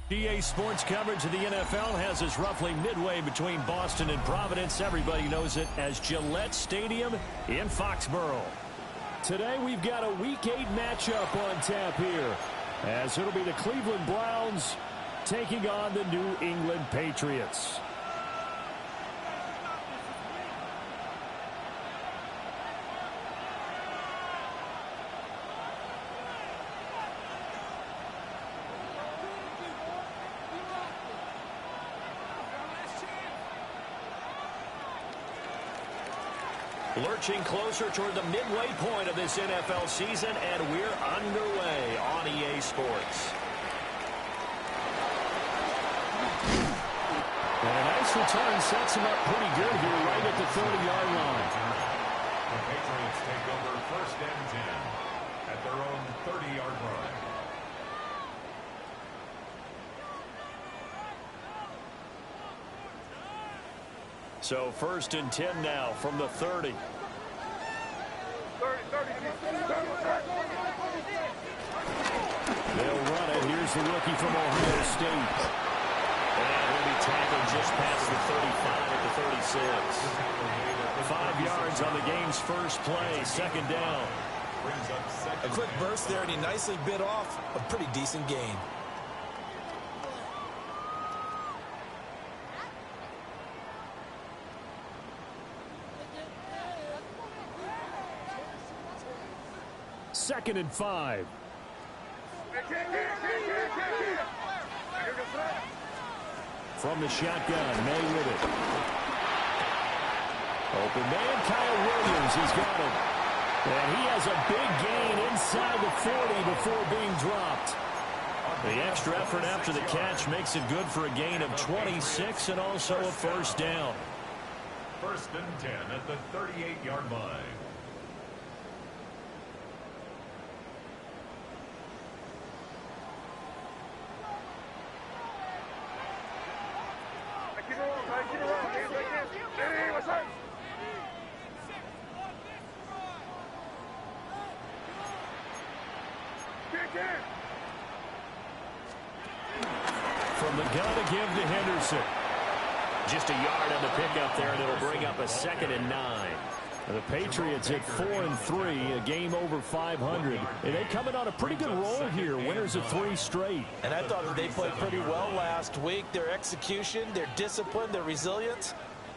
BoTdS Sports coverage of the NFL has us roughly midway between Boston and Providence. Everybody knows it as Gillette Stadium in Foxborough. Today we've got a Week 8 matchup on tap here, as it'll be the Cleveland Browns taking on the New England Patriots. Lurching closer toward the midway point of this NFL season, and we're underway on EA Sports. And a nice return sets him up pretty good here right at the 30-yard line. The Patriots take over 1st and 10 at their own 30-yard line. So 1st and 10 now from the 30. They'll run it. Here's the rookie from Ohio State. And he'll be tackled just past the 35 at the 36. 5 yards on the game's first play. 2nd down. A quick burst there, and he nicely bit off a pretty decent gain. Second and 5. From the shotgun, May with it. Open man, Kyle Williams, he's got it. And he has a big gain inside the 40 before being dropped. The extra effort after the catch makes it good for a gain of 26 and also a 1st down. 1st and 10 at the 38-yard line. From the gun to give to Henderson. Just a yard on the pickup there, and it'll bring up a 2nd and 9. The Patriots at 4-3, a game over 500. And they come in on a pretty good roll here, winners of 3 straight. And I thought that they played pretty well last week. Their execution, their discipline, their resilience,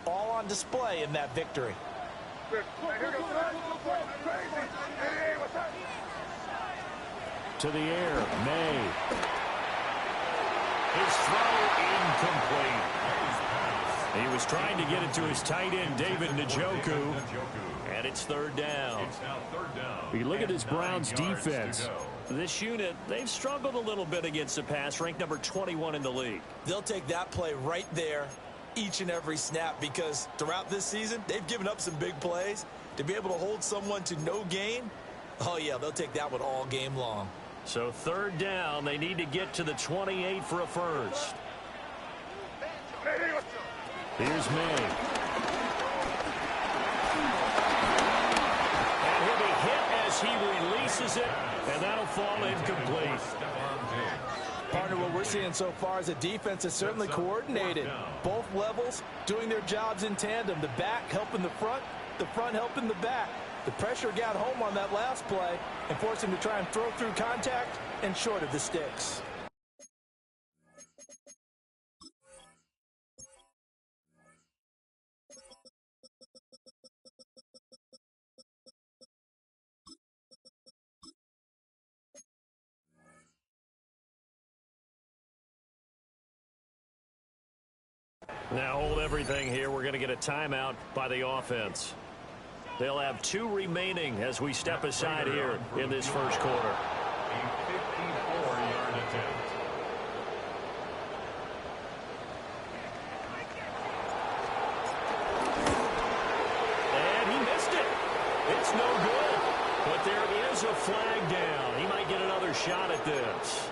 all on display in that victory. To the air, May. His throw incomplete. He was trying to get it to his tight end, David Njoku, and it's 3rd down. You look at this Browns defense. This unit, they've struggled a little bit against the pass, ranked number 21 in the league. They'll take that play right there each and every snap, because throughout this season, they've given up some big plays. To be able to hold someone to no gain, oh yeah, they'll take that one all game long. So 3rd down, they need to get to the 28 for a 1st. Here's May. And he'll be hit as he releases it, and that'll fall incomplete. Partner, what we're seeing so far is a defense that's certainly coordinated. Both levels doing their jobs in tandem. The back helping the front helping the back. The pressure got home on that last play and forced him to try and throw through contact and short of the sticks. Now hold everything here. We're going to get a timeout by the offense. They'll have 2 remaining as we step aside here in this first quarter. A 54-yard attempt. And he missed it. It's no good. But there is a flag down. He might get another shot at this.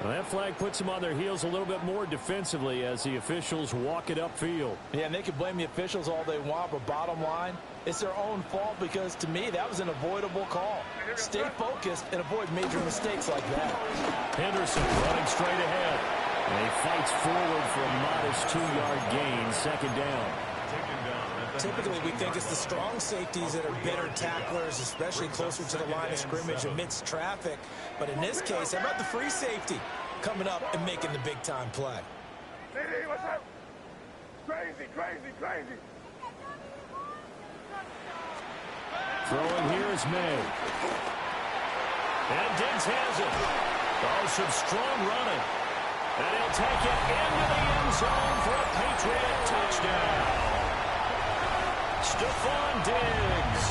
Well, that flag puts them on their heels a little bit more defensively as the officials walk it upfield. Yeah, and they can blame the officials all they want, but bottom line, it's their own fault because, to me, that was an avoidable call. Stay focused and avoid major mistakes like that. Henderson running straight ahead. And he fights forward for a modest 2-yard gain, second down. Typically, we think it's the strong safeties that are better tacklers, especially closer to the line of scrimmage amidst traffic. But in this case, how about the free safety coming up and making the big-time play? Hey, what's up? Crazy, crazy, crazy. Throwing here is May. And Diggs has it. Oh, some strong running. And he'll take it into the end zone for a Patriot touchdown. Stephon Diggs,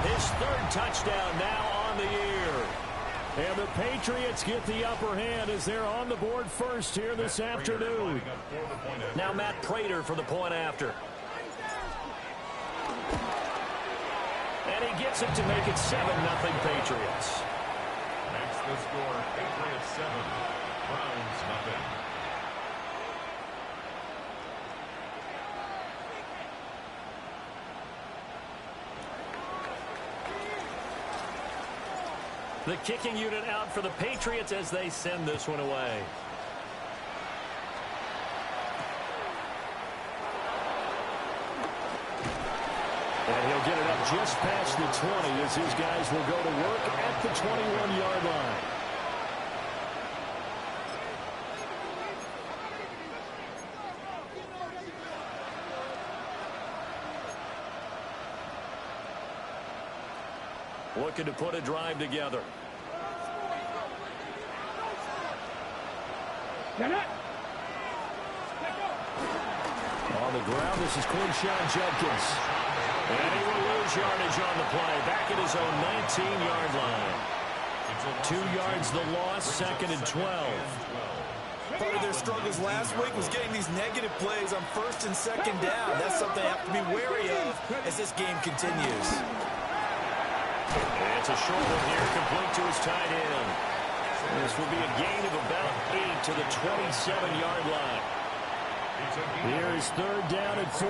his third touchdown now on the year. And the Patriots get the upper hand as they're on the board first here this afternoon. Now Matt Prater for the point after. And he gets it to make it 7-0 Patriots. Next the score, Patriots 7, Browns nothing. The kicking unit out for the Patriots as they send this one away. And he'll get it up just past the 20 as his guys will go to work at the 21-yard line. Looking to put a drive together. On the ground, this is Quinshon Judkins. And he will lose yardage on the play. Back at his own 19-yard line. 2 yards the loss, second and 12. Part of their struggles last week was getting these negative plays on first and second down. That's something they have to be wary of as this game continues. And it's a short one here, complete to his tight end. This will be a gain of about 8 to the 27-yard line. Here is third down and 4.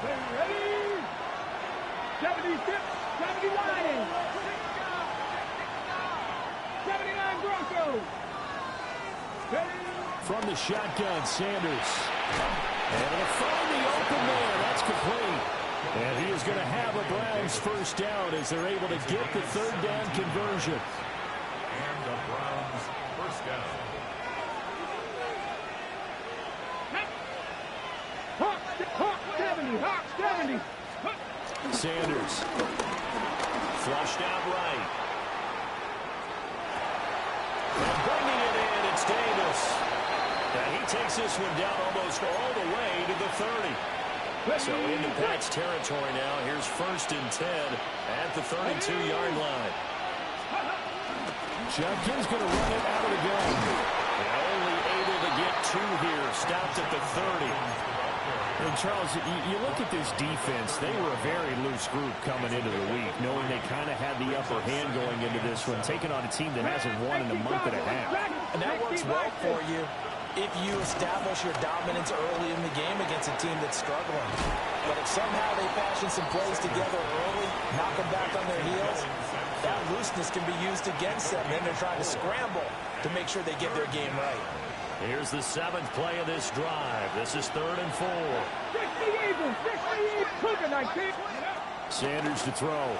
Ready? 76, 79. 79 Broncos. From the shotgun, Sanders. And it'll find the open man. That's complete. And he is going to have a Browns first down as they're able to get the third down conversion. And the Browns first down. Hawk 70, Hawk 70. Sanders. Flushed out right. And bringing it in, it's Davis. And he takes this one down almost all the way to the 30. So into Pat's territory now. Here's first and 10 at the 32-yard line. Judkins going to run it out of the gun. And only able to get 2 here. Stopped at the 30. And Charles, you look at this defense, they were a very loose group coming into the week, knowing they kind of had the upper hand going into this one, taking on a team that hasn't won in a month and a half. And that works well for you if you establish your dominance early in the game against a team that's struggling. But if somehow they fashion some plays together early, knock them back on their heels, that looseness can be used against them. Then they're trying to scramble to make sure they get their game right. Here's the 7th play of this drive. This is third and 4. Sanders to throw.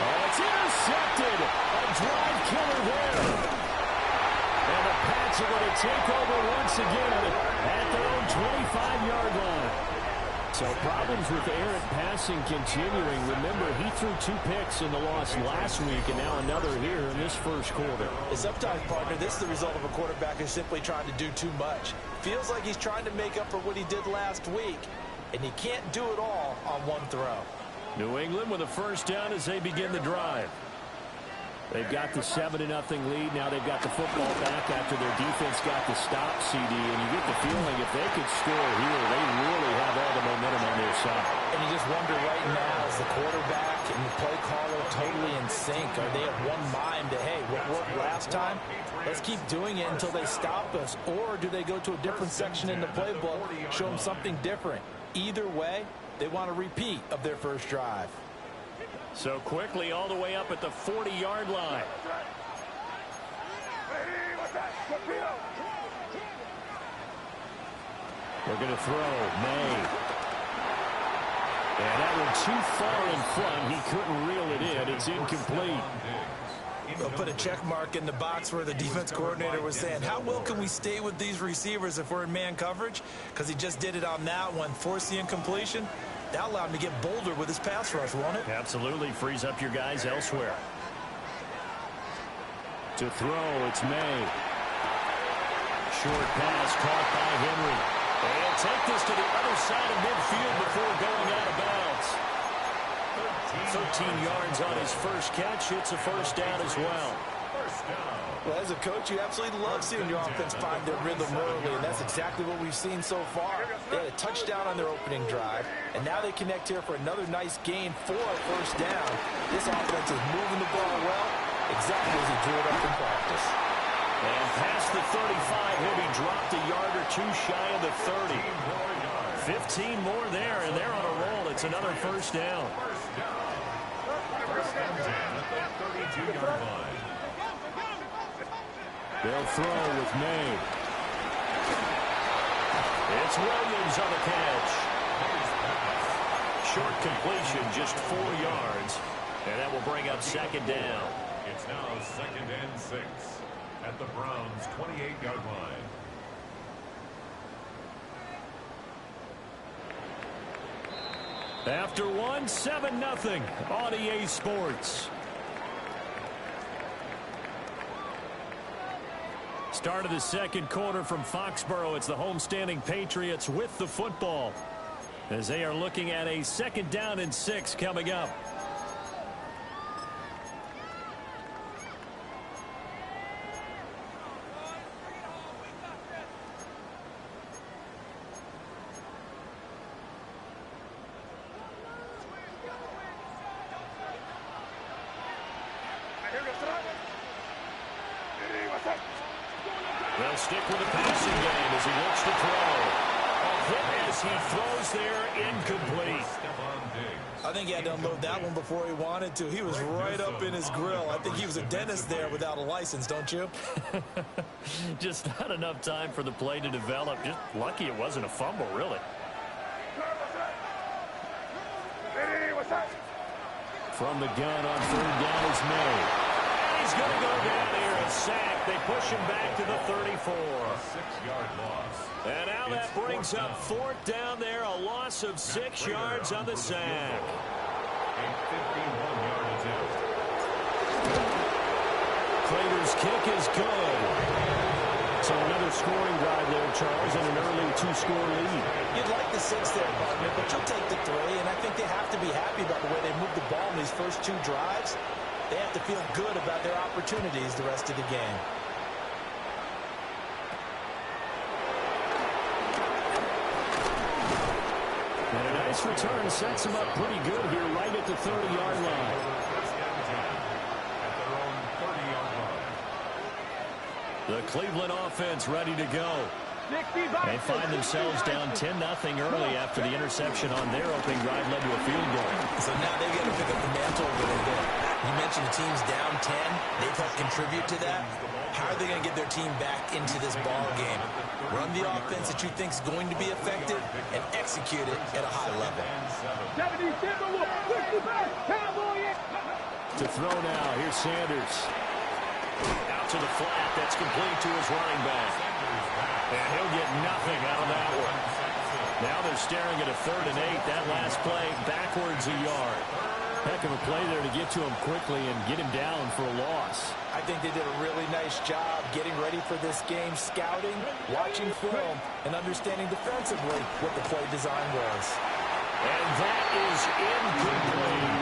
Oh, it's intercepted. A drive killer there. And the Pats are going to take over once again at their own 25-yard line. So problems with errant passing continuing. Remember, he threw 2 picks in the loss last week, and now another here in this first quarter. And sometimes, partner, this is the result of a quarterback who's simply trying to do too much. Feels like he's trying to make up for what he did last week, and he can't do it all on one throw. New England with a first down as they begin the drive. They've got the 7-0 lead. Now they've got the football back after their defense got the stop, CD. And you get the feeling if they could score here, they really have all the momentum on their side. And you just wonder right now, is the quarterback and the play caller totally in sync? Are they of one mind that, hey, what worked last time, let's keep doing it until they stop us? Or do they go to a different section in the playbook, show them something different? Either way, they want a repeat of their first drive. So quickly all the way up at the 40-yard line. We're going to throw. May. And that one too far in front. He couldn't reel it in. It's incomplete. They'll put a check mark in the box where the defense coordinator was saying, how well can we stay with these receivers if we're in man coverage? Because he just did it on that one. Force the incompletion. That allowed him to get bolder with his pass rush, won't it? Absolutely. Frees up your guys elsewhere. To throw, it's May. Short pass caught by Henry. And take this to the other side of midfield before going out of bounds. 13 yards on his first catch. It's a first down as well. Well, as a coach, you absolutely love seeing your offense find their rhythm early, and that's exactly what we've seen so far. They had a touchdown on their opening drive, and now they connect here for another nice gain for a first down. This offense is moving the ball well, exactly as he drew it up in practice. And past the 35, he'll be dropped a yard or two shy of the 30. 15 more there, and they're on a roll. It's another first down. They'll throw with May. It's Williams on the catch. Short completion, just 4 yards. And that will bring up second down. It's now 2nd and 6 at the Browns' 28-yard line. After one, 7-0 on EA Sports. Start of the second quarter from Foxborough. It's the homestanding Patriots with the football as they are looking at a 2nd down and 6 coming up. They'll stick with the passing game as he looks to throw. A hit as he throws there, incomplete. I think he had to unload that one before he wanted to. He was right up in his grill. I think he was a dentist there without a license, don't you? Just not enough time for the play to develop. Just lucky it wasn't a fumble, really. From the gun on 3rd down is May. He's going to go down here, a sack. They push him back to the 34. 6-yard loss. And now that brings up 4th down there, a loss of 6 yards on the sack. A 51-yard attempt. Crater's kick is good. So another scoring drive there, Charles, and an early 2-score lead. You'd like the 6 there, partner, but you'll take the 3, and I think they have to be happy about the way they moved the ball in these first 2 drives. They have to feel good about their opportunities the rest of the game. And a nice return sets them up pretty good here right at the 30-yard line. At their own 30-yard line. The Cleveland offense ready to go. They find themselves down 10-0 early after the interception on their opening drive led to a field goal. So now they've got to pick up the mantle a little bit. You mentioned the team's down 10. They've helped contribute to that. How are they going to get their team back into this ball game? Run the offense that you think is going to be effective and execute it at a high level. To throw now, here's Sanders. Out to the flat, that's complete to his running back. And he'll get nothing out of that one. Now they're staring at a 3rd and 8. That last play backwards a yard. Heck of a play there to get to him quickly and get him down for a loss. I think they did a really nice job getting ready for this game, scouting, watching film, and understanding defensively what the play design was. And that is incomplete.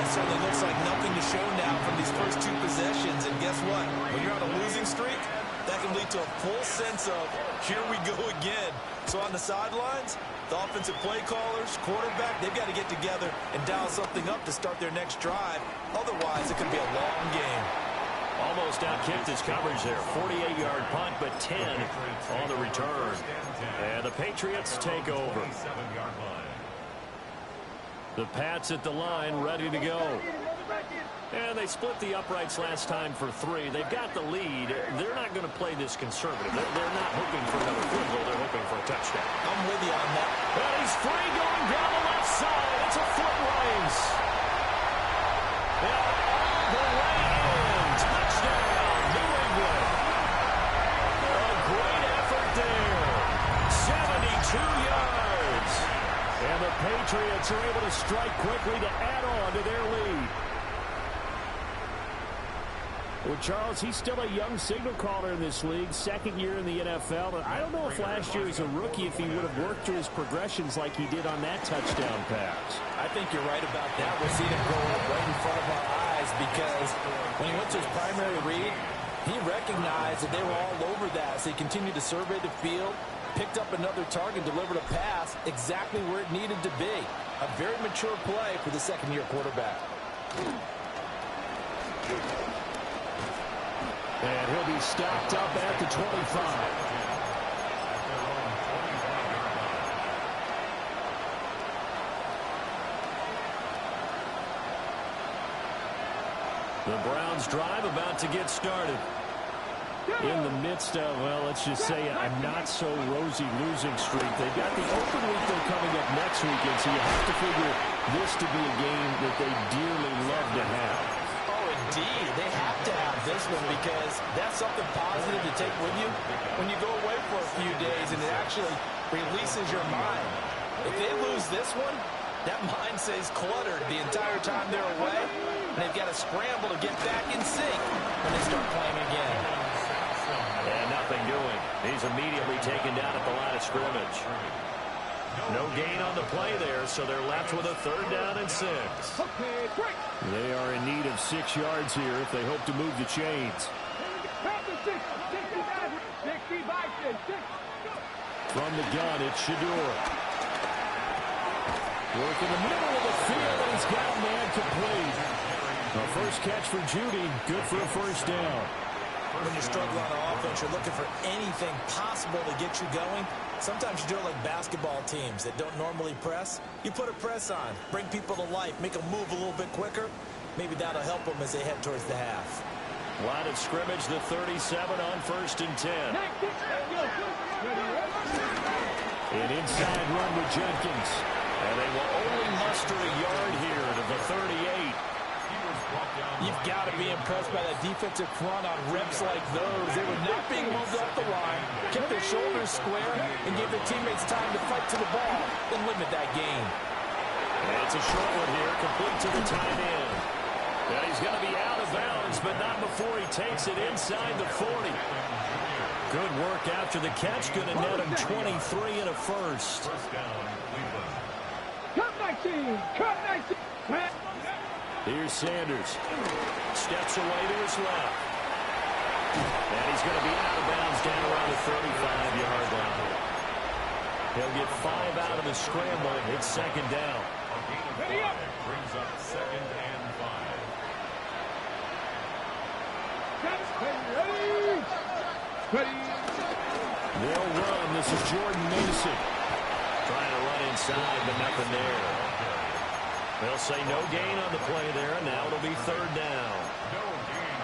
That certainly looks like nothing to show now from these first 2 possessions. And guess what? When you're on a losing streak, that can lead to a full sense of, here we go again. So on the sidelines, the offensive play callers, quarterback, they've got to get together and dial something up to start their next drive. Otherwise, it could be a long game. Almost outkicked his coverage there. 48-yard punt, but 10 on the return. And the Patriots take over. The Pats at the line, ready to go. And they split the uprights last time for 3. They've got the lead. They're not going to play this conservative. They're not hoping for another field goal. They're hoping for a touchdown. I'm with you on that. And he's free going down the left side. It's a foot race. And all the way in. Touchdown, New England. A great effort there. 72 yards. And the Patriots are able to strike quickly to add on to their lead. Well, Charles, he's still a young signal caller in this league, second year in the NFL. And I don't know if last year as a rookie, if he would have worked through his progressions like he did on that touchdown pass. I think you're right about that. We're seeing him grow up right in front of our eyes because when he went to his primary read, he recognized that they were all over that. So he continued to survey the field, picked up another target, delivered a pass exactly where it needed to be. A very mature play for the second-year quarterback. And he'll be stopped up at the 25. The Browns drive about to get started. In the midst of, well, let's just say a not so rosy losing streak. They've got the open week though coming up next weekend, so you have to figure this to be a game that they dearly love to have. Indeed, they have to have this one because that's something positive to take with you when you go away for a few days, and it actually releases your mind. If they lose this one, that mind stays cluttered the entire time they're away, and they've got to scramble to get back in sync when they start playing again. And nothing doing. He's immediately taken down at the line of scrimmage. No gain on the play there, so they're left with a 3rd down and 6. They are in need of 6 yards here if they hope to move the chains. From the gun, it's Shador. Work in the middle of the field, and he's got a man complete. A first catch for Judy, good for a 1st down. When you're struggling on offense, you're looking for anything possible to get you going. Sometimes you do it like basketball teams that don't normally press. You put a press on, bring people to life, make them move a little bit quicker. Maybe that'll help them as they head towards the half. Line of scrimmage, the 37 on 1st and 10. An inside run with Jenkins. And they will only muster a yard here to the 38. You've got to be impressed by that defensive front on reps like those. They were not being moved off the line, kept their shoulders square, and gave their teammates time to fight to the ball and limit that gain. And it's a short one here, complete to the tight end. Now he's going to be out of bounds, but not before he takes it inside the 40. Good work after the catch, going to net him 23 and a 1st. Cut 19! Cut 19! Here's Sanders. Steps away to his left. And he's going to be out of bounds down around the 35-yard line. He'll get 5 out of the scramble. It's 2nd down. Ready up. Brings up 2nd and 5. Ready! They'll run. This is Jordan Mason. Trying to run inside, but nothing there. They'll say no gain on the play there, and now it'll be 3rd down.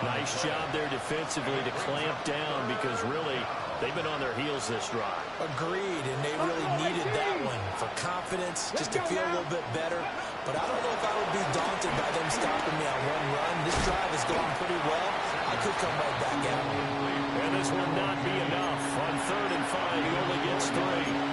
Nice job there defensively to clamp down because really they've been on their heels this drive. Agreed, and they really needed that one for confidence, just to feel a little bit better. But I don't know if I would be daunted by them stopping me on one run. This drive is going pretty well. I could come right back at them. And this will not be enough. On 3rd and 5, he only gets 3.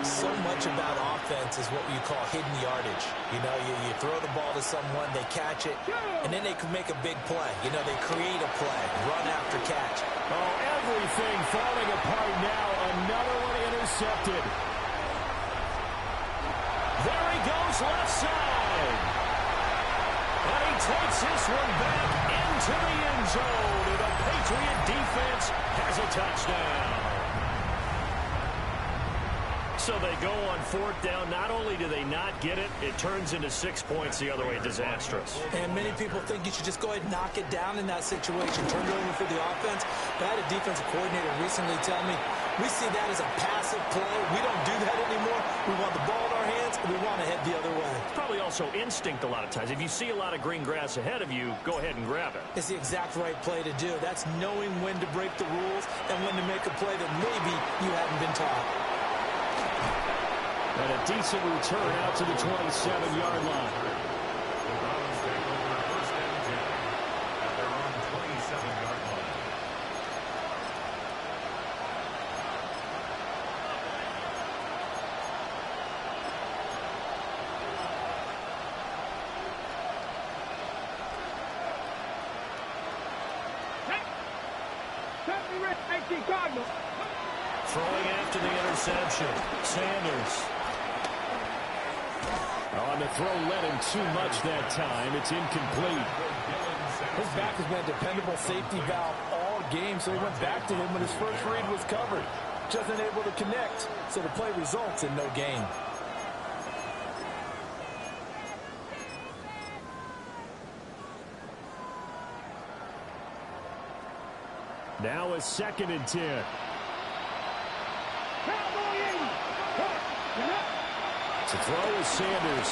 So much about offense is what you call hidden yardage. You know, you throw the ball to someone, they catch it, and then they can make a big play. You know, they create a play, run after catch. Oh, everything falling apart now. Another one intercepted. There he goes, left side. And he takes this one back into the end zone. And the Patriot defense has a touchdown. So they go on fourth down. Not only do they not get it, it turns into 6 points the other way. Disastrous. And many people think you should just go ahead and knock it down in that situation. Turn it over for the offense. But I had a defensive coordinator recently tell me, we see that as a passive play. We don't do that anymore. We want the ball in our hands, and we want to head the other way. It's probably also instinct a lot of times. If you see a lot of green grass ahead of you, go ahead and grab it. It's the exact right play to do. That's knowing when to break the rules and when to make a play that maybe you haven't been taught. And a decent return out to the 27-yard line. The Browns take over first and 10 at their own 27-yard line. Throwing after the interception. Sanders. On the throw, led him too much that time. It's incomplete. His back has been a dependable safety valve all game, so he went back to him when his first read was covered. Just unable to connect, so the play results in no gain. Now a 2nd and 10. To throw is Sanders.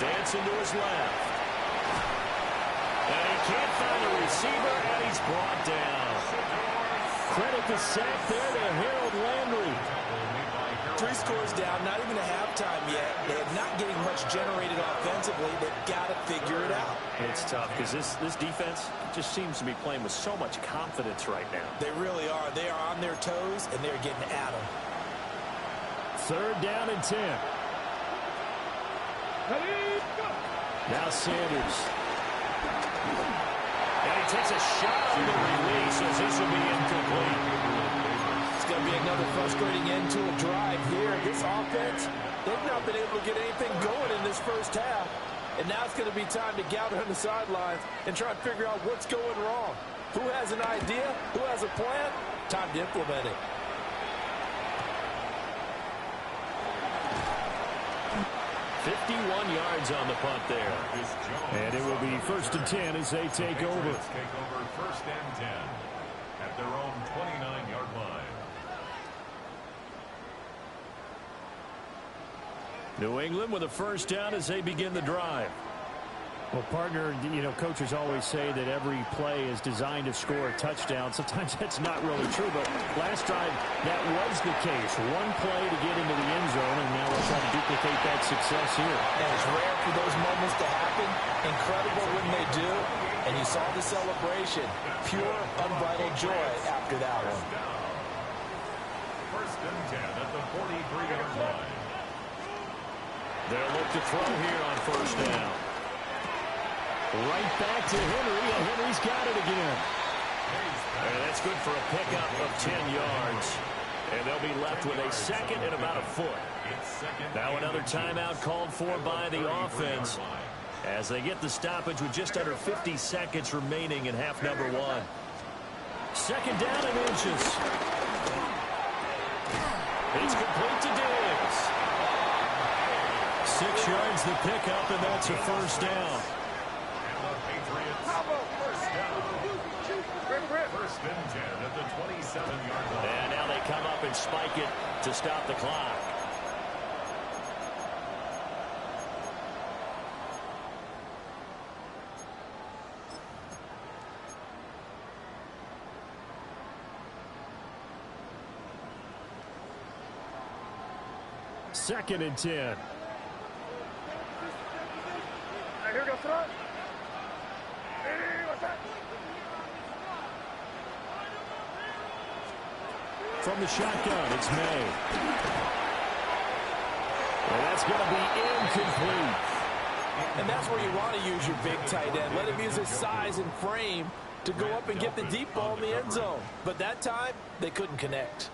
Dancing to his left. And he can't find a receiver, and he's brought down. Credit the sack there to Harold Landry. 3 scores down, not even a halftime yet. They're not getting much generated offensively. They've got to figure it out. It's tough because this defense just seems to be playing with so much confidence right now. They really are. They are on their toes, and they're getting at them. 3rd down and 10. Now Sanders. And he takes a shot on the release as this will be incomplete. It's going to be another frustrating end to a drive here. This offense, they've not been able to get anything going in this first half. And now it's going to be time to gather on the sidelines and try and figure out what's going wrong. Who has an idea? Who has a plan? Time to implement it. 51 yards on the punt there. And it will be 1st and 10 as they take over. Take over 1st and 10 at their own 29-yard line. New England with a 1st down as they begin the drive. Well, partner, you know, coaches always say that every play is designed to score a touchdown. Sometimes that's not really true, but last drive, that was the case. One play to get into the end zone, and now we're trying to duplicate that success here. And it's rare for those moments to happen. Incredible when they do. And you saw the celebration. Pure, unbridled joy after that one. 1st and 10 at the 43-yard line. They'll look to throw here on 1st down. Right back to Henry, and Henry's got it again. And that's good for a pickup of 10 yards. And they'll be left with a 2nd and about a foot. Now another timeout called for by the offense as they get the stoppage with just under 50 seconds remaining in half number 1. 2nd down and inches. It's complete to Diggs. 6 yards the pickup, and that's a 1st down. First and 10 at the 27-yard line. And now they come up and spike it to stop the clock. Second and 10. Here goes front. Hey, what's that? From the shotgun, it's May. And that's going to be incomplete. And that's where you want to use your big tight end. Let him use his size and frame to go up and get the deep ball in the end zone. But that time, they couldn't connect.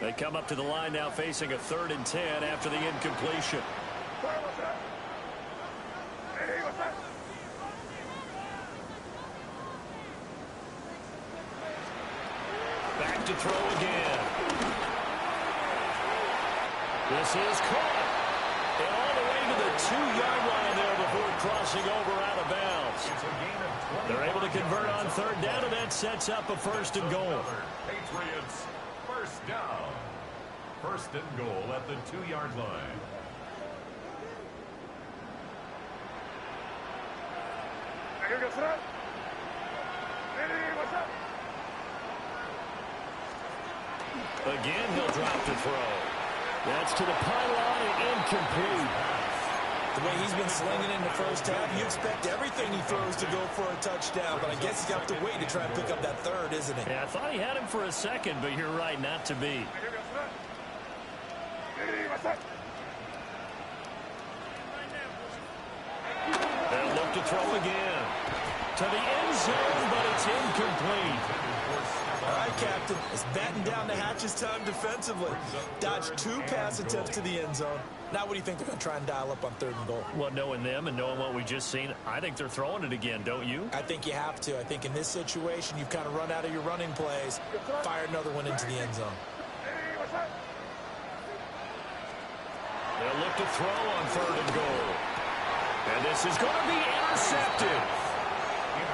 They come up to the line now facing a 3rd and 10 after the incompletion. What's that? Hey, what's that? Back to throw again. This is caught. And all the way to the 2-yard line there before crossing over out of bounds. They're able to convert on third down, and that sets up a first and goal. Patriots first down. First and goal at the 2-yard line. Again, he'll drop to throw. That's to the pylon and incomplete. The way he's been slinging in the first half, you expect everything he throws to go for a touchdown, but I guess he's got to wait to try and pick up that third, isn't he? Yeah, I thought he had him for a second, but you're right, not to be. They'll look to throw again. To the end zone, but it's incomplete. All right, Captain. It's batten down the hatches time defensively. Dodged 2 pass attempts to the end zone. Now what do you think they're going to try and dial up on third and goal? Well, knowing them and knowing what we just seen, I think they're throwing it again, don't you? I think you have to. I think in this situation, you've kind of run out of your running plays. Fire another one into the end zone. They'll look to throw on third and goal. And this is going to be intercepted.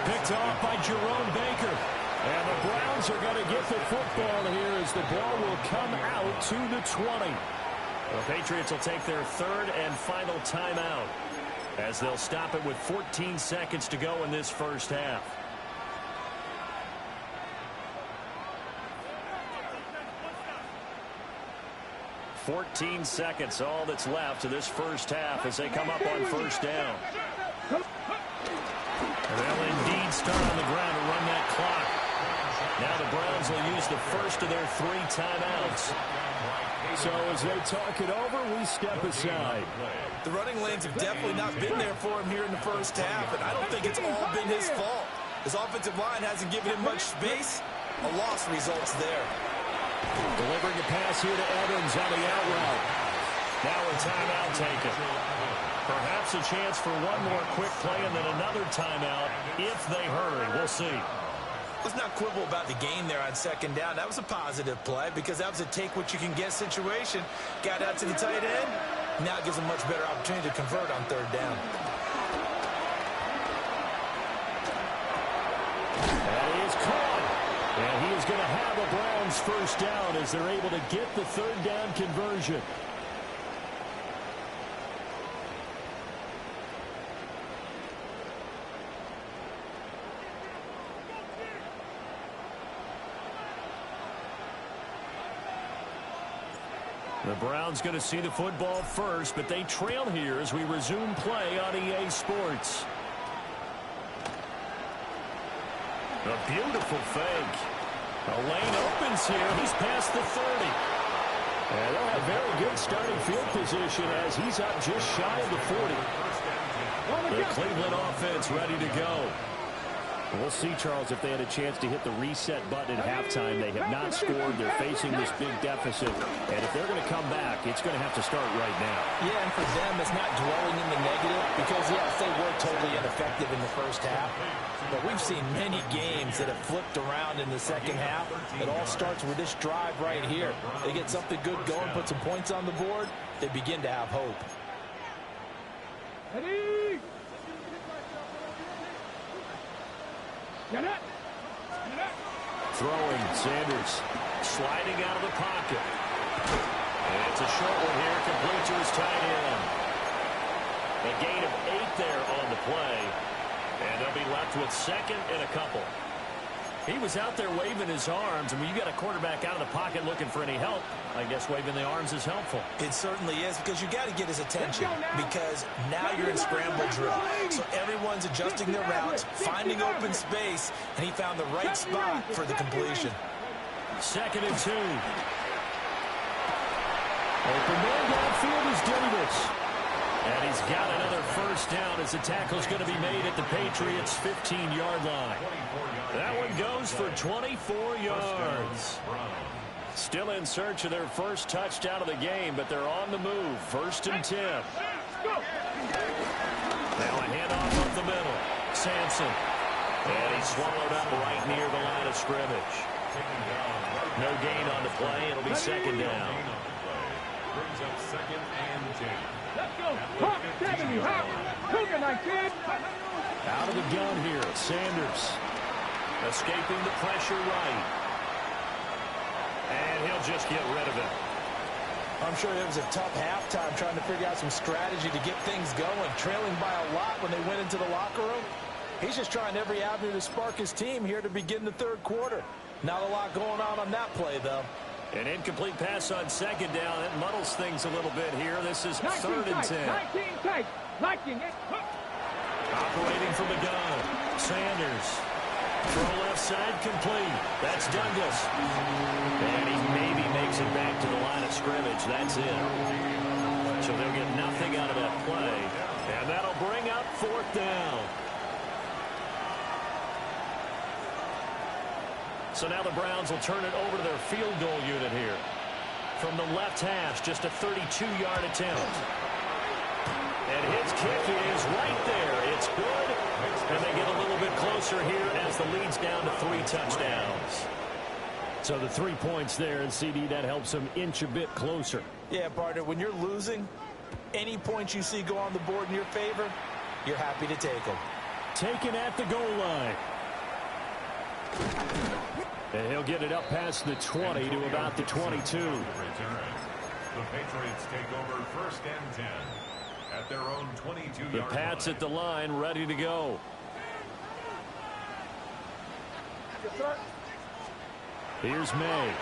Picked off by Jerome Baker. And the Browns are going to get the football here as the ball will come out to the 20. The Patriots will take their third and final timeout as they'll stop it with 14 seconds to go in this first half. "14 seconds, all that's left to this first half as they come up on first down. And they'll indeed start on the ground to run that clock. Now the Browns will use the first of their 3 timeouts. So as they talk it over, we step aside. The running lanes have definitely not been there for him here in the first half, and I don't think it's all been his fault. His offensive line hasn't given him much space. A loss results there. Delivering a pass here to Evans on the out route. Now a timeout taken. Perhaps a chance for one more quick play and then another timeout if they hurry. We'll see. Let's not quibble about the game there on second down. That was a positive play because that was a take-what-you-can-get situation. Got out to the tight end. Now it gives a much better opportunity to convert on third down. That is caught. And he is going to have a Browns first down as they're able to get the third down conversion. The Browns going to see the football first, but they trail here as we resume play on EA Sports. A beautiful fake. A lane opens here. He's past the 30. And they'll have very good starting field position as he's up just shy of the 40. The Cleveland offense ready to go. We'll see, Charles, if they had a chance to hit the reset button at halftime. They have not scored. They're facing this big deficit. And if they're going to come back, it's going to have to start right now. Yeah, and for them, it's not dwelling in the negative because, yes, they were totally ineffective in the first half. But we've seen many games that have flipped around in the second half. It all starts with this drive right here. They get something good going, put some points on the board, they begin to have hope. Ready? Throwing, Sanders sliding out of the pocket. And it's a short one here, complete to his tight end. A gain of 8 there on the play. And they'll be left with second and a couple. He was out there waving his arms, and when you got a quarterback out of the pocket looking for any help, I guess waving the arms is helpful. It certainly is because you got to get his attention because now you're in scramble drill. So everyone's adjusting their routes, finding open space, and he found the right spot for the completion. Second and 2. Open man downfield is Davis. And he's got another first down as the tackle's going to be made at the Patriots' 15-yard line. That one goes for 24 yards. Still in search of their first touchdown of the game, but they're on the move. First and 10. Now a handoff up the middle. Sampson. And he's swallowed up right near the line of scrimmage. No gain on the play. It'll be second down. brings up 2nd and 10. Let's go. Hawk 70. Hawk. Cougar 19. Out of the gun here, Sanders. Escaping the pressure right. And he'll just get rid of it. I'm sure it was a tough halftime trying to figure out some strategy to get things going, trailing by a lot when they went into the locker room. He's just trying every avenue to spark his team here to begin the third quarter. Not a lot going on that play, though. An incomplete pass on 2nd down. It muddles things a little bit here. This is 3rd and 10. 19 tight. Liking it. Operating from the gun. Sanders. Throw left side complete. That's Douglas. And he maybe makes it back to the line of scrimmage. That's it. So they'll get nothing out of that play. And that'll bring up 4th down. So now the Browns will turn it over to their field goal unit here. From the left hash, just a 32-yard attempt. And his kick is right there. It's good. And they get a little bit closer here as the lead's down to 3 touchdowns. So the 3 points there, and CD, that helps them inch a bit closer. Yeah, partner, when you're losing, any points you see go on the board in your favor, you're happy to take them. Taken at the goal line. And he'll get it up past the 20 to about the 22. The Patriots take over 1st and 10 at their own 22-yard line. The Pats at the line, ready to go. Yes, sir. Here's May.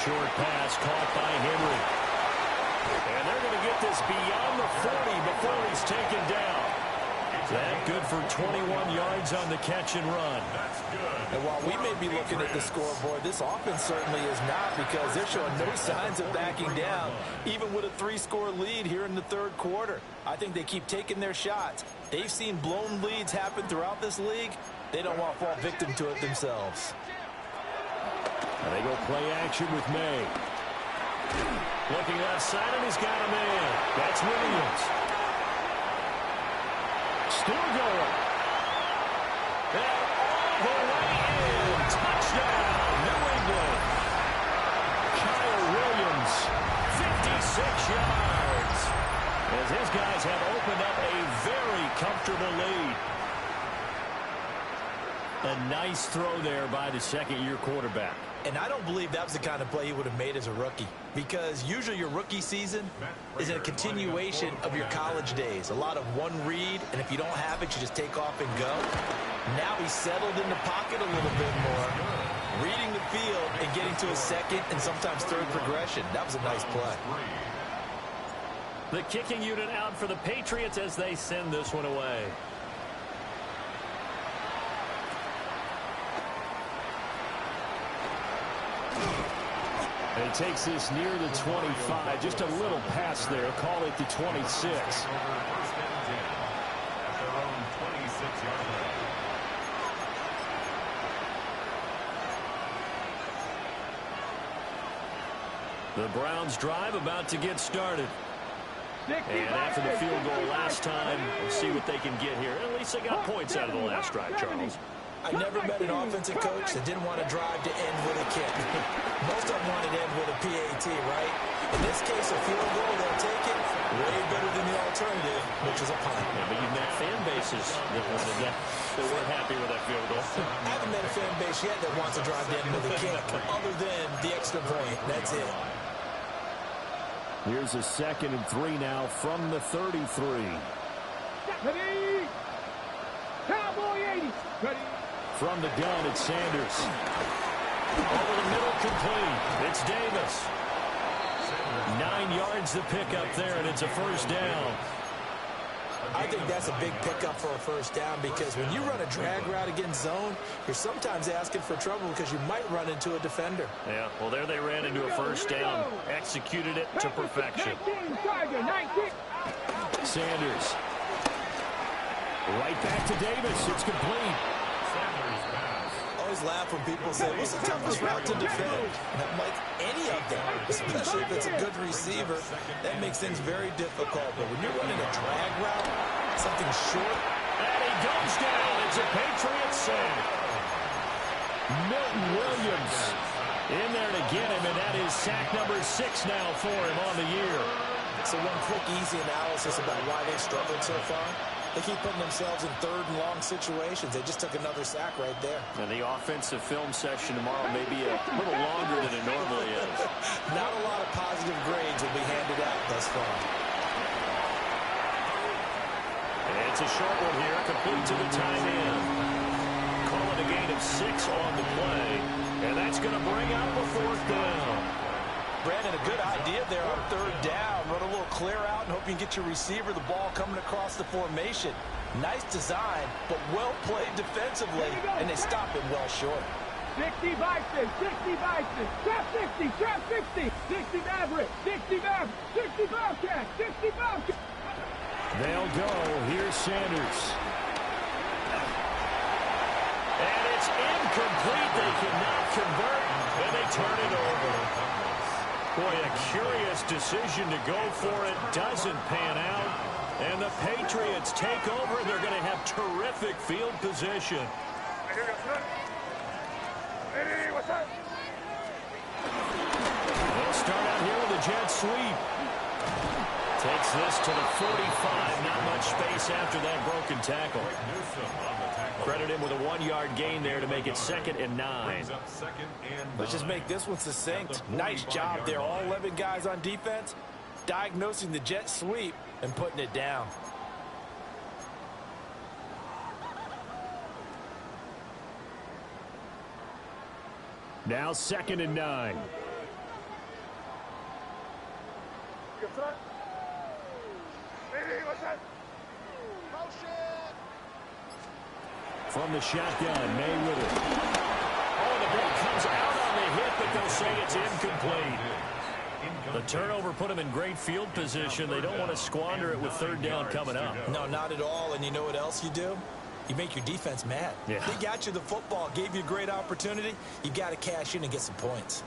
Short pass caught by Henry. And they're going to get this beyond the 40 before he's taken down. That good for 21 yards on the catch and run. That's good. And while we may be looking at the scoreboard, this offense certainly is not, because they're showing no signs of backing down, even with a 3-score lead here in the third quarter. I think they keep taking their shots. They've seen blown leads happen throughout this league. They don't want to fall victim to it themselves. And they go play action with May. Looking left side, and he's got a man. That's Williams. Still going. And all the way in. Touchdown, New England. Kyle Williams, 56 yards. As his guys have opened up a very comfortable lead. A nice throw there by the second-year quarterback. And I don't believe that was the kind of play he would have made as a rookie, because usually your rookie season is a continuation of your college days. A lot of one read, and if you don't have it, you just take off and go. Now he's settled in the pocket a little bit more, reading the field and getting to his second and sometimes third progression. That was a nice play. The kicking unit out for the Patriots as they send this one away. And he takes this near the 25. Just a little pass there. Call it the 26. The Browns drive about to get started. And after the field goal last time, we'll see what they can get here. At least they got points out of the last drive, Charles. I never met an offensive coach that didn't want to drive to end with a kick. Most of them want to end with a PAT, right? In this case, a field goal, they'll take it way better than the alternative, which is a punt. Yeah, but you've met fan bases that weren't happy with that field goal. I haven't met a fan base yet that wants to drive to end with a kick, other than the extra point. That's it. Here's a 2nd and 3 now from the 33. Ready. Cowboy 80. Ready. From the gun, it's Sanders. Over the middle, complete. It's Davis. 9 yards to pick up there, and it's a first down. I think that's a big pickup for a first down, because when you run a drag route against zone, you're sometimes asking for trouble because you might run into a defender. Yeah, well, there they ran into a first down. Executed it to perfection. 19, Tiger, 19. Sanders. Right back to Davis. It's complete. I always laugh when people say, what's the toughest route to defend? And I'm like, any of them, especially if it's a good receiver, that makes things very difficult. But when you're running a drag route, something short. And he goes down. It's a Patriot save. Milton Williams in there to get him, and that is sack number 6 now for him on the year. So one quick, easy analysis about why they've struggled so far. They keep putting themselves in third and long situations. They just took another sack right there. And the offensive film session tomorrow may be a little longer than it normally is. Not a lot of positive grades will be handed out thus far. And it's a short one here, complete to the tight end. Call it a gain of 6 on the play, and that's going to bring up a 4th down. Brandon, a good idea there on 3rd down. Run a little clear out and hope you can get your receiver the ball coming across the formation. Nice design, but well played defensively, and they stop him well short. 60 Bison, 60 Bison, trap 60, trap 60, 60 Maverick, 60 Maverick, 60 Bobcat, 60 Bobcat. They'll go. Here's Sanders. And it's incomplete. They cannot convert, and they turn it over. Boy, a curious decision to go for it. Doesn't pan out. And the Patriots take over. They're going to have terrific field position. Hey, what's up? They'll start out here with a jet sweep. Takes this to the 45. Not much space after that broken tackle. Credit him with a 1-yard gain there to make it 2nd and 9. Let's just make this one succinct. Nice job there. All 11 guys on defense diagnosing the jet sweep and putting it down. Now 2nd and 9. Hey, what's up? From the shotgun, May with it. Oh, the ball comes out on the hit, but they'll say it's incomplete. The turnover put them in great field position. They don't want to squander it with 3rd down coming up. No, not at all. And you know what else you do? You make your defense mad. Yeah. They got you the football, gave you a great opportunity. You got to cash in and get some points.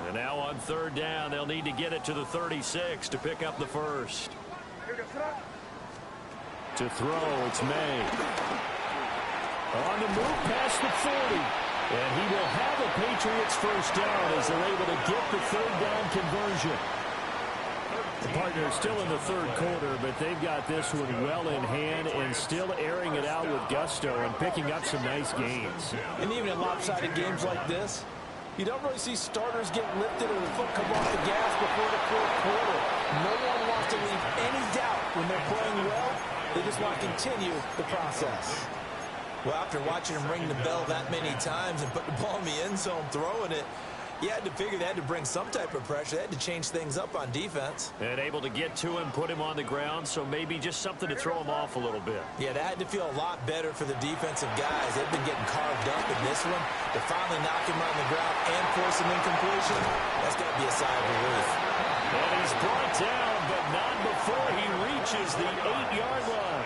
And now on 3rd down, they'll need to get it to the 36 to pick up the first. To throw, it's May. On the move past the 40. And he will have a Patriots first down as they're able to get the 3rd down conversion. The partner is still in the 3rd quarter, but they've got this one well in hand and still airing it out with gusto and picking up some nice gains. And even in lopsided games like this, you don't really see starters get lifted or the foot come off the gas before the 4th quarter. No one wants to leave any doubt when they're playing well. They just want to continue the process. Well, after watching him ring the bell that many times and put the ball in the end zone throwing it, you had to figure they had to bring some type of pressure. They had to change things up on defense. And able to get to him, put him on the ground, so maybe just something to throw him off a little bit. Yeah, that had to feel a lot better for the defensive guys. They've been getting carved up in this one. To finally knock him on the ground and force an incompletion, that's got to be a sigh of relief. And he's brought down, but not before he reaches the 8-yard line.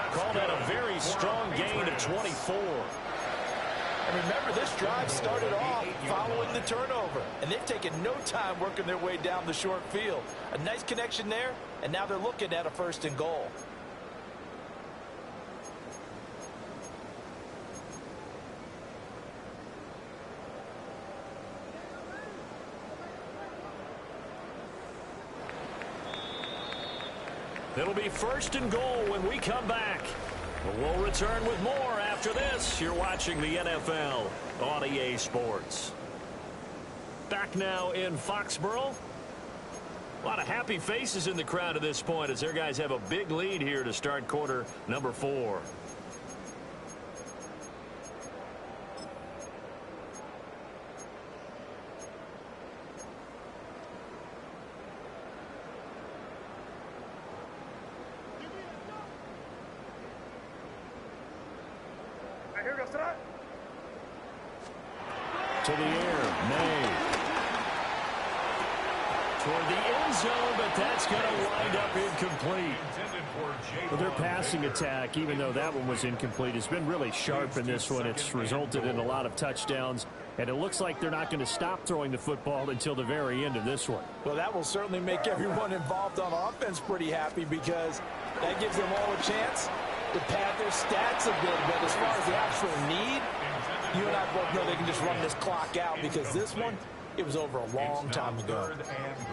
Call that a very strong gain of 24. And remember, this drive started off following the turnover. And they've taken no time working their way down the short field. A nice connection there, and now they're looking at a 1st and goal. It'll be 1st and goal when we come back. We'll return with more after this. You're watching the NFL on EA Sports. Back now in Foxborough. A lot of happy faces in the crowd at this point as their guys have a big lead here to start quarter number 4. To the air, May. Toward the end zone, but that's going to wind up incomplete. Well, their passing attack, even though that one was incomplete, has been really sharp in this one. It's resulted in a lot of touchdowns, and it looks like they're not going to stop throwing the football until the very end of this one. Well, that will certainly make everyone involved on offense pretty happy because that gives them all a chance to pad their stats a bit, but as far as the actual need, you and I both know they can just run this clock out because this one, it was over a long time ago.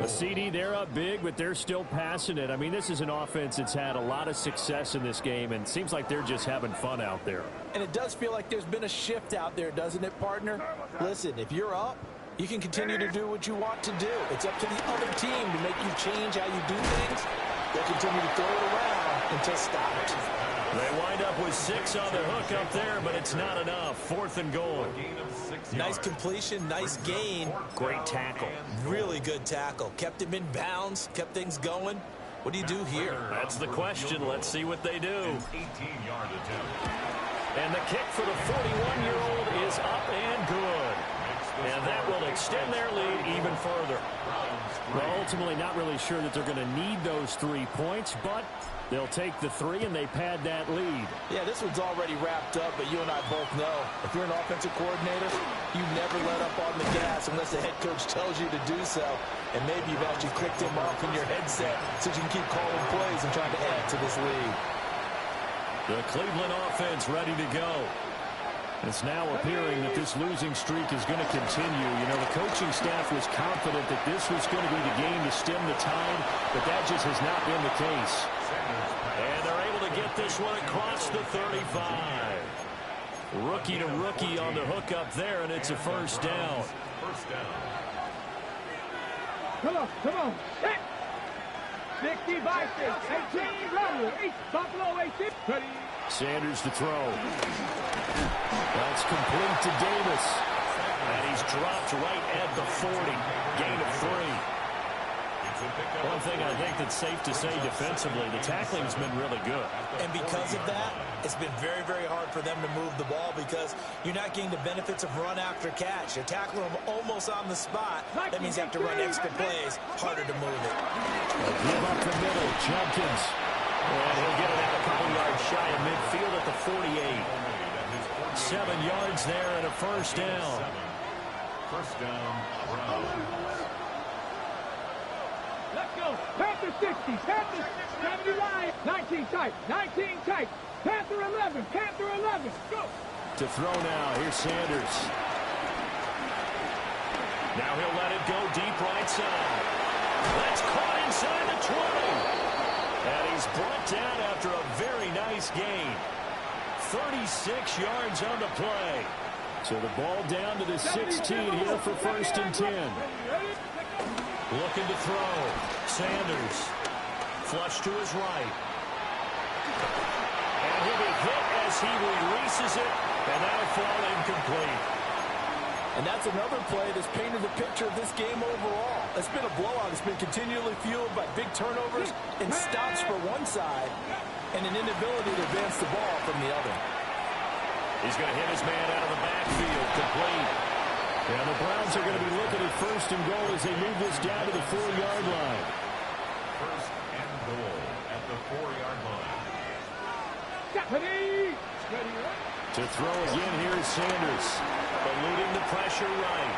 A CD, they're up big, but they're still passing it. I mean, this is an offense that's had a lot of success in this game, and it seems like they're just having fun out there. And it does feel like there's been a shift out there, doesn't it, partner? Listen, if you're up, you can continue to do what you want to do. It's up to the other team to make you change how you do things. They'll continue to throw it around until stopped. They wind up with 6 on the hook up there, but it's not enough. 4th and goal. Nice completion, nice gain. Great tackle. Really good tackle. Kept him in bounds, kept things going. What do you do here? That's the question. Let's see what they do. 18-yard attempt. And the kick for the 41-year-old is up and good. And that will extend their lead even further. Well, ultimately not really sure that they're going to need those 3 points, but they'll take the 3 and they pad that lead. Yeah, this one's already wrapped up, but you and I both know if you're an offensive coordinator, you never let up on the gas unless the head coach tells you to do so. And maybe you've actually clicked him off in your headset so you can keep calling plays and trying to add to this lead. The Cleveland offense ready to go. It's now appearing that this losing streak is going to continue. You know, the coaching staff was confident that this was going to be the game to stem the tide, but that just has not been the case. And they're able to get this one across the 35. Rookie to rookie on the hook up there, and it's a first down. First down. Come on. Hit. 60 Vikings, 18 Rebels, 8 Buffalo, 18. Ready. Sanders to throw. That's complete to Davis. And he's dropped right at the 40. Gain of 3. One thing I think that's safe to say defensively, the tackling's been really good. And because of that, it's been very, very hard for them to move the ball because you're not getting the benefits of run after catch. You're tackling them almost on the spot. That means you have to run extra plays. Harder to move it. Give up the middle. Judkins. And he'll get it out a couple yards shy of midfield at the 48. 7 yards there and a first down. First down, Browns. Let's go. Panther 60. Panther 79. 19 tight. 19 tight. Panther 11. Panther 11. Go. To throw now. Here's Sanders. Now he'll let it go deep right side. That's caught inside the 20. And he's brought down after a very nice gain. 36 yards on the play. So the ball down to the 16 here for first and 10. Looking to throw. Sanders. Flush to his right. And he'll be hit as he releases it. And that'll fall incomplete. And that's another play that's painted the picture of this game overall. It's been a blowout. It's been continually fueled by big turnovers and stops for one side and an inability to advance the ball from the other. He's going to hit his man out of the backfield. Complete. And the Browns are going to be looking at first and goal as they move this down to the 4-yard line. First and goal at the 4-yard line. Ready. To throw again, here is Sanders. Eluding the pressure right.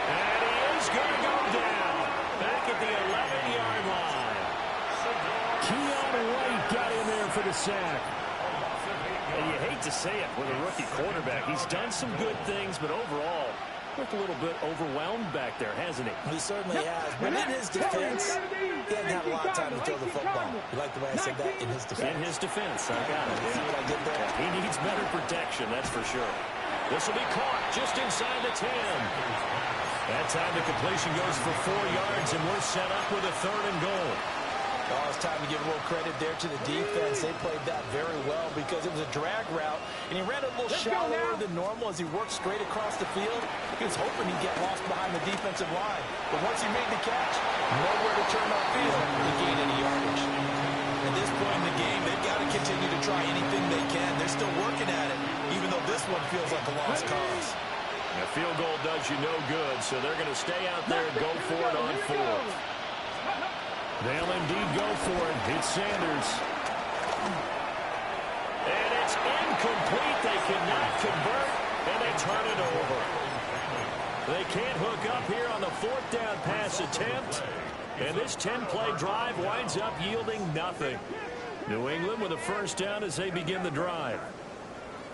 And he is going to go down. Back at the 11-yard line. Keon White got in there for the sack. And you hate to say it with a rookie quarterback. He's done some good things, but overall, looked a little bit overwhelmed back there, hasn't he? He certainly has. But in his defense, he hasn't had a lot of time to throw the football. You like the way I said that? In his defense. In his defense, I got it. See what I did there? He needs better protection, that's for sure. This will be caught just inside the 10. That time the completion goes for 4 yards, and we're set up with a 3rd and goal. Oh, it's time to give a little credit there to the defense. They played that very well because it was a drag route, and he ran a little shallower than normal as he worked straight across the field. He was hoping he'd get lost behind the defensive line. But once he made the catch, nowhere to turn upfield to gain any yardage. At this point in the game, they've got to continue to try anything they can. They're still working at it, even though this one feels like a lost cause. A field goal does you no good, so they're going to stay out there and go for it on 4th. They'll indeed go for it. It's Sanders. And it's incomplete. They cannot convert, and they turn it over. They can't hook up here on the 4th down pass attempt. And this 10-play drive winds up yielding nothing. New England with a first down as they begin the drive.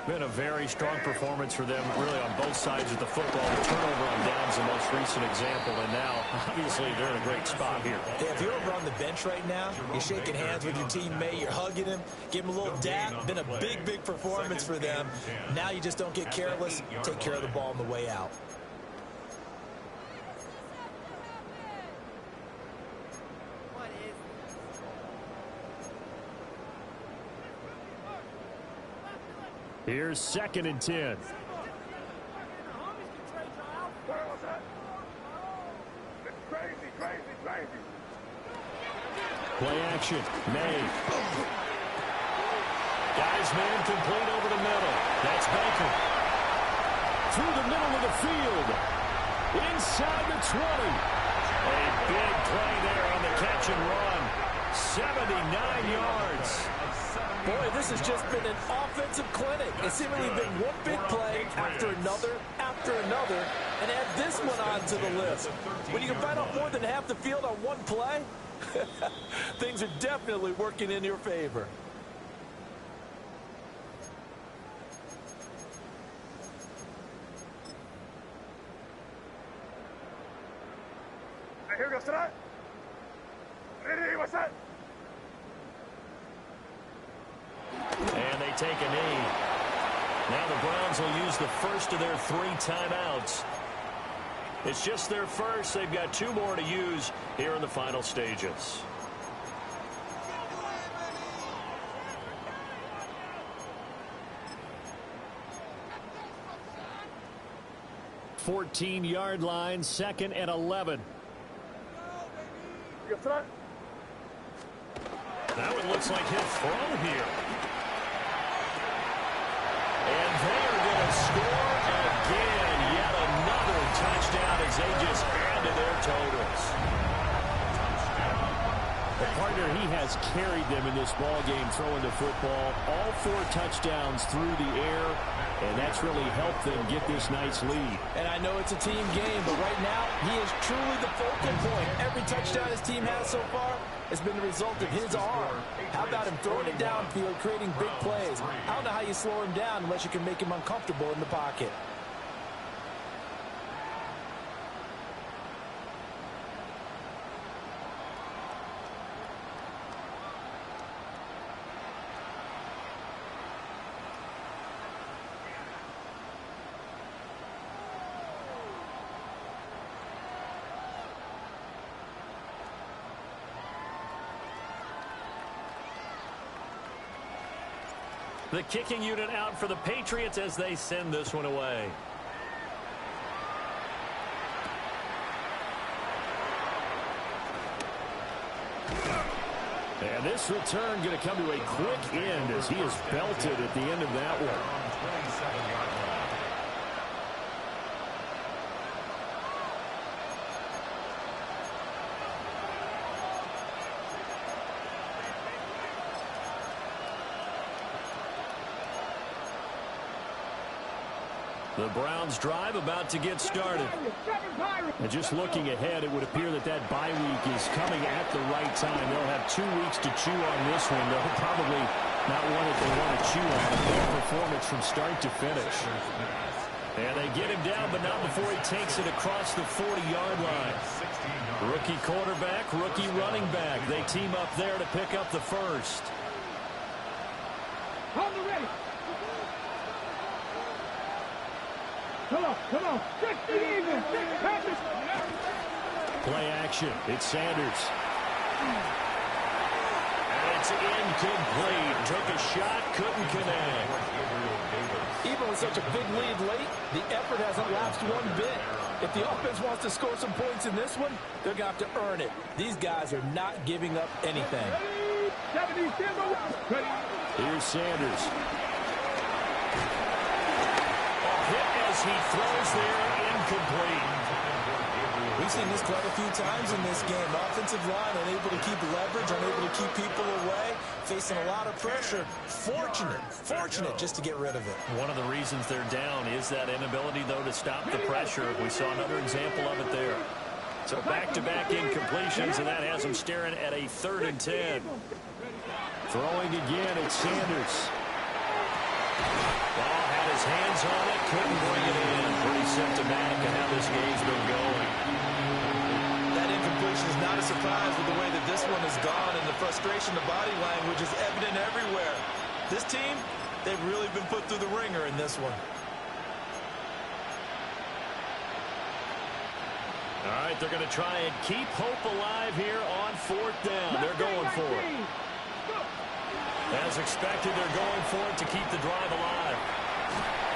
Been a very strong performance for them, really, on both sides of the football. The turnover on downs, the most recent example, and now, obviously, they're in a great spot here. Yeah, if you're over on the bench right now, you're shaking hands with your teammate, you're hugging him, give him a little dap. Been a big, big performance for them. Now you just don't get careless. Take care of the ball on the way out. Here's 2nd and 10. Play action. May. Guys man complete over the middle. That's Baker. Through the middle of the field. Inside the 20. A big play there on the catch and run. 79 yards. Boy, this has just been an offensive clinic. It's seemingly been one big play after another, and add this one on to the list. When you can find out more than half the field on one play, things are definitely working in your favor. Here goes tonight. Ready, what's that? And they take a knee. Now the Browns will use the first of their 3 timeouts. It's just their first. They've got 2 more to use here in the final stages. "14-yard line, 2nd and 11. That one looks like he'll throw here. And they're going to score again. Yet another touchdown as they just add to their totals. The partner, he has carried them in this ball game throwing the football. All 4 touchdowns through the air, and that's really helped them get this nice lead. And I know it's a team game, but right now, he is truly the focal point. Every touchdown his team has so far has been the result of his arm. How about him throwing it downfield, creating big plays? I don't know how you slow him down unless you can make him uncomfortable in the pocket. The kicking unit out for the Patriots as they send this one away. And this return going to come to a quick end as he is belted at the end of that one. The Browns drive about to get started. And just looking ahead, it would appear that that bye week is coming at the right time. They'll have 2 weeks to chew on this one. They'll probably not one that they want to chew on. A good performance from start to finish. And they get him down, but not before he takes it across the 40-yard line. Rookie quarterback, rookie running back. They team up there to pick up the first. On the ready. Come on. 60 even. Play action. It's Sanders. And it's incomplete. Took a shot, couldn't connect. Even with such a big lead late, the effort hasn't lapsed one bit. If the offense wants to score some points in this one, they're going to have to earn it. These guys are not giving up anything. Here's Sanders. Hit as he throws there, incomplete. We've seen this quite a few times in this game. Offensive line unable to keep leverage, unable to keep people away, facing a lot of pressure. Fortunate just to get rid of it. One of the reasons they're down is that inability, though, to stop the pressure. We saw another example of it there. So back-to-back incompletions, and that has them staring at a 3rd and 10. Throwing again, it's Sanders. Ball had his hands on it, couldn't bring it in. Pretty symptomatic of how this game's been going. That incompletion is not a surprise with the way that this one has gone, and the frustration, the body language is evident everywhere. This team, they've really been put through the ringer in this one. All right, they're going to try and keep hope alive here on 4th down. They're going for it. As expected, they're going for it to keep the drive alive.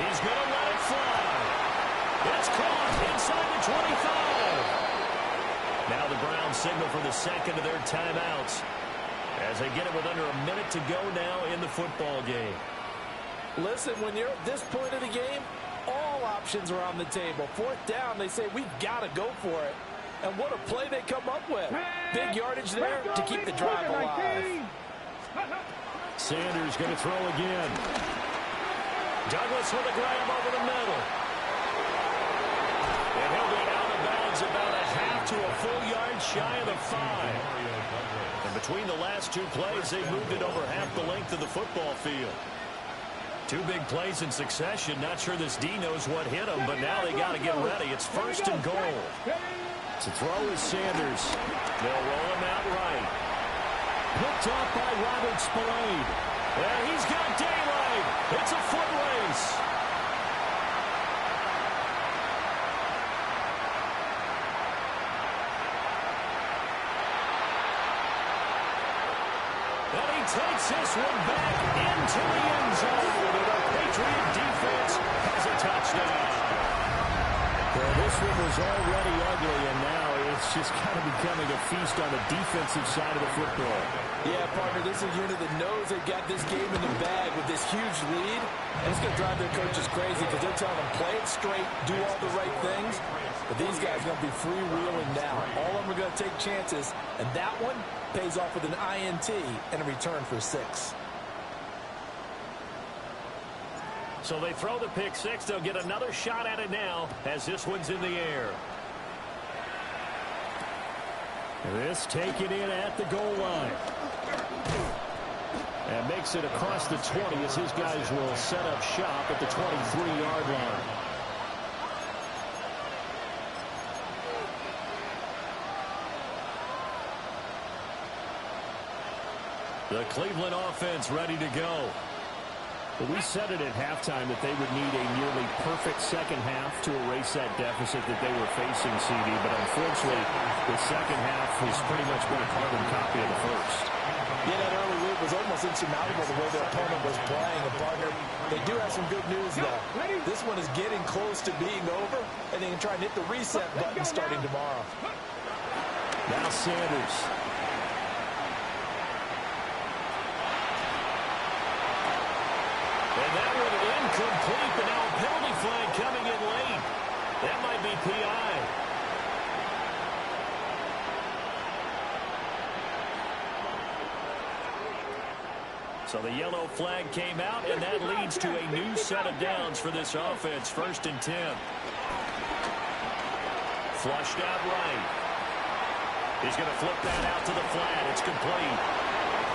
He's going to let it fly. It's caught inside the 25. Now the Browns signal for the second of their timeouts as they get it with under a minute to go now in the football game. Listen, when you're at this point of the game, all options are on the table. 4th down, they say, we've got to go for it. And what a play they come up with. Big yardage there to keep the drive alive. Sanders going to throw again. Douglas with a grab over the middle. And he'll be out of bounds about a half to a full yard shy of the 5. And between the last two plays, they've moved it over half the length of the football field. Two big plays in succession. Not sure this D knows what hit them, but now they got to get ready. It's 1st and goal. To throw is Sanders. They'll roll him out right. Picked off by Robert Spillane. And he's got daylight. It's a foot race. And he takes this one back into the end zone. And the Patriot defense has a touchdown. Well, this one was already ugly, and now it's just kind of becoming a feast on the defensive side of the football. Yeah, partner, this is a unit that knows they've got this game in the bag with this huge lead. And it's going to drive their coaches crazy because they're telling them, play it straight, do all the right things. But these guys are going to be freewheeling now. All of them are going to take chances. And that one pays off with an INT and a return for 6. So they throw the pick 6. They'll get another shot at it now as this one's in the air. This taken in at the goal line. And makes it across the 20 as his guys will set up shop at the 23-yard line. The Cleveland offense ready to go. But we said it at halftime that they would need a nearly perfect second half to erase that deficit that they were facing, CD. But unfortunately, the second half has pretty much been a carbon copy of the first. Yeah, that early lead was almost insurmountable the way their opponent was playing. A partner, they do have some good news, though. This one is getting close to being over, and they can try and hit the reset button starting tomorrow. Now Sanders. And that one incomplete, but now a penalty flag coming in late. That might be PI. So the yellow flag came out, and that leads to a new set of downs for this offense. 1st and 10. Flushed out right. He's going to flip that out to the flat. It's complete.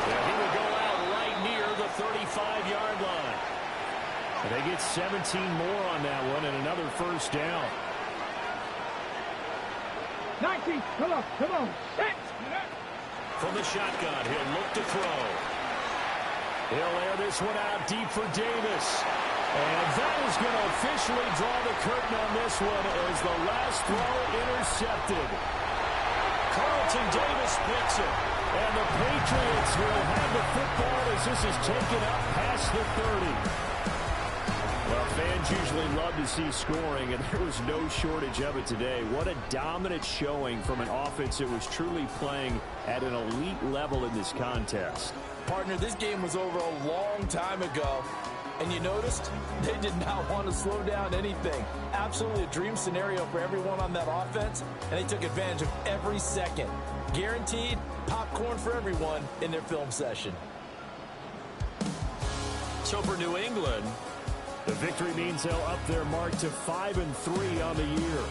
And he will go out right near the 35-yard line. And they get 17 more on that one and another 1st down. 19, come on, set. From the shotgun, he'll look to throw. He'll air this one out deep for Davis. And that is going to officially draw the curtain on this one as the last throw intercepted. Carlton Davis picks it. And the Patriots will have the football as this is taken up past the 30. Well, fans usually love to see scoring, and there was no shortage of it today. What a dominant showing from an offense that was truly playing at an elite level in this contest. Partner, this game was over a long time ago. And you noticed they did not want to slow down anything. Absolutely a dream scenario for everyone on that offense, and they took advantage of every second. Guaranteed popcorn for everyone in their film session. So for New England, the victory means they'll up their mark to 5-3 on the year.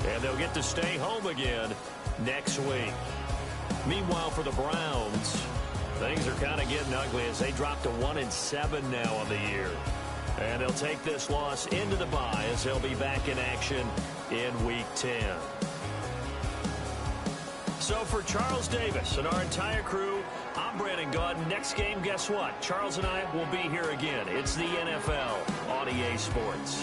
And they'll get to stay home again next week. Meanwhile, for the Browns, Things are kind of getting ugly as they drop to 1-7 now on the year. And they'll take this loss into the bye as they'll be back in action in Week 10. So for Charles Davis and our entire crew, I'm Brandon Gaudin. Next game, guess what? Charles and I will be here again. It's the NFL on EA Sports.